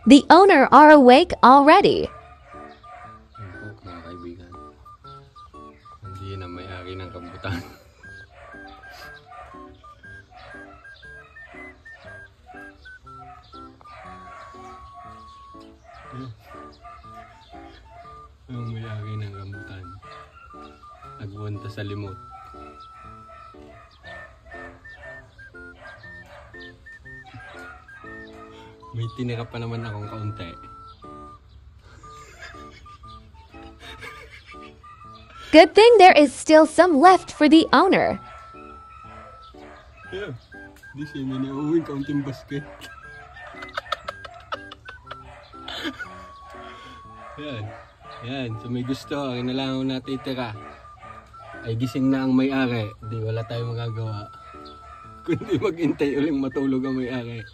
The owner are awake already. Ayan po mga kaibigan. Hindi na may-ari ng rambutan. Ang may-ari ng rambutan. Nagpunta sa limot. May tinira pa naman akong kaunti. Good thing there is still some left for the owner. Yeah. Di siya may nauuwing kaunting basket. Yan. Yan. So may gusto, ang inalangan natin itira. Ay gising na ang may-ari. Di wala tayong magagawa. Kundi maghintay uling matulog ang may-ari.